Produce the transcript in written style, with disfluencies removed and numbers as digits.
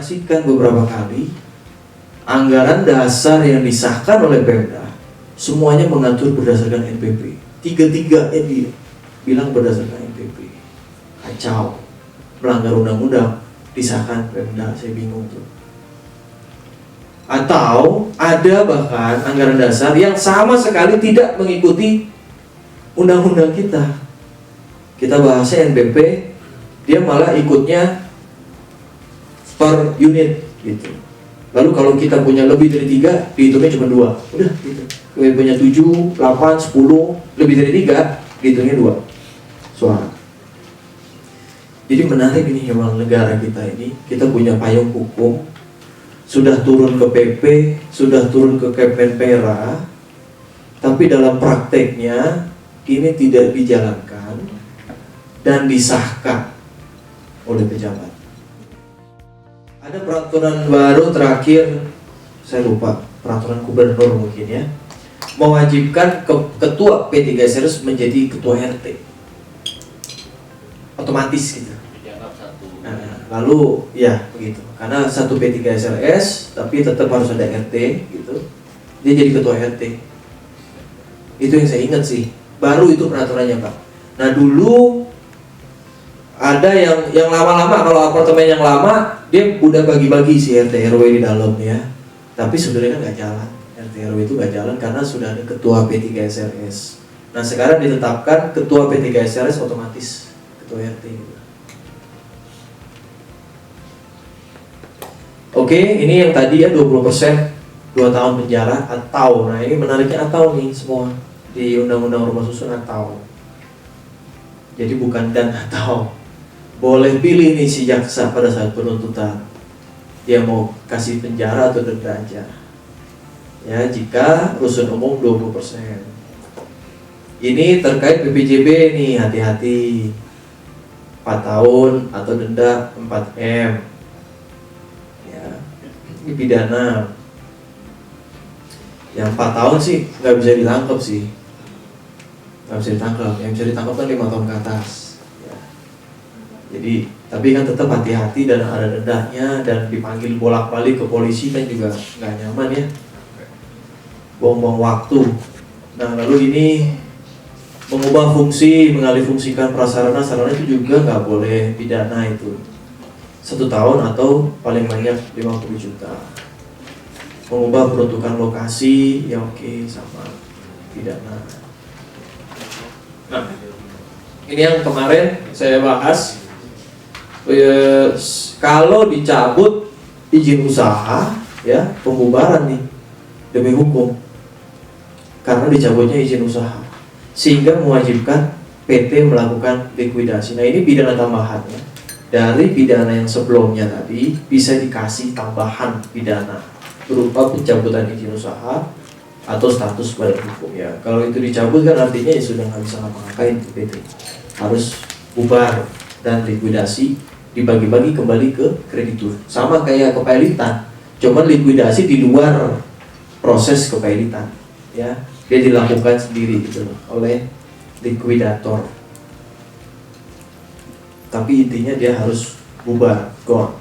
saksikan beberapa kali anggaran dasar yang disahkan oleh Pemda semuanya mengatur berdasarkan NPP. Tiga-tiganya dia bilang berdasarkan NPP. Kacau, melanggar undang-undang, disahkan Pemda, saya bingung tuh. Atau ada bahkan anggaran dasar yang sama sekali tidak mengikuti undang-undang kita. Kita bahasnya NPP, dia malah ikutnya per unit gitu. Lalu kalau kita punya lebih dari 3, dihitungnya cuma 2. Udah gitu. Kita punya 7, 8, 10, lebih dari 3, dihitungnya 2 suara. Jadi menarik ini memang negara kita ini. Kita punya payung hukum, sudah turun ke PP, sudah turun ke Kemenpera, tapi dalam prakteknya ini tidak dijalankan dan disahkan oleh pejabat. Ada peraturan baru terakhir, saya lupa, peraturan gubernur mungkin ya, mewajibkan ketua P3SRS menjadi ketua RT, otomatis gitu. Lalu ya begitu, karena satu P3SRS tapi tetap harus ada RT gitu, dia jadi ketua RT. Itu yang saya ingat sih, baru itu peraturannya Pak. Nah dulu ada yang lama-lama, kalau apartemen yang lama dia udah bagi-bagi si RT RW di dalam ya. Tapi sebenarnya kan nggak jalan, RT RW itu nggak jalan karena sudah ada ketua P3SRS. Nah sekarang ditetapkan ketua P3SRS otomatis ketua RT. Oke, ini yang tadi ya 20%, 2 tahun penjara atau, nah ini menariknya atau nih semua di Undang-Undang Rumah Susun atau. Jadi bukan dan atau. Boleh pilih nih si jaksa pada saat penuntutan, dia mau kasih penjara atau denda aja ya, jika rusun umum 20%. Ini terkait PPJB nih, hati-hati, 4 tahun atau denda 4M ya, ini pidana. Yang 4 tahun sih nggak bisa ditangkap sih, nggak bisa ditangkap, yang bisa ditangkap kan 5 tahun ke atas. Jadi, tapi kan tetap hati-hati dan ada dendanya, dan dipanggil bolak-balik ke polisi kan juga nggak nyaman ya, buang-buang waktu. Nah lalu ini mengubah fungsi, mengalihfungsikan prasarana-sarana itu juga nggak boleh pidana itu, 1 tahun atau paling banyak 50 juta. Mengubah peruntukan lokasi ya oke, sama pidana. Nah ini yang kemarin saya bahas. Kalau dicabut izin usaha ya, pembubaran nih demi hukum karena dicabutnya izin usaha, sehingga mewajibkan PT melakukan likuidasi. Nah ini pidana tambahan ya, dari pidana yang sebelumnya tadi bisa dikasih tambahan pidana berupa pencabutan izin usaha atau status badan hukum ya. Kalau itu dicabut kan artinya ya sudah nggak bisa ngapa-ngapain PT, harus bubar dan likuidasi, dibagi-bagi kembali ke kreditur. Sama kayak kepailitan, cuman likuidasi di luar proses kepailitan ya, dia dilakukan sendiri gitu oleh likuidator, tapi intinya dia harus bubar, gone.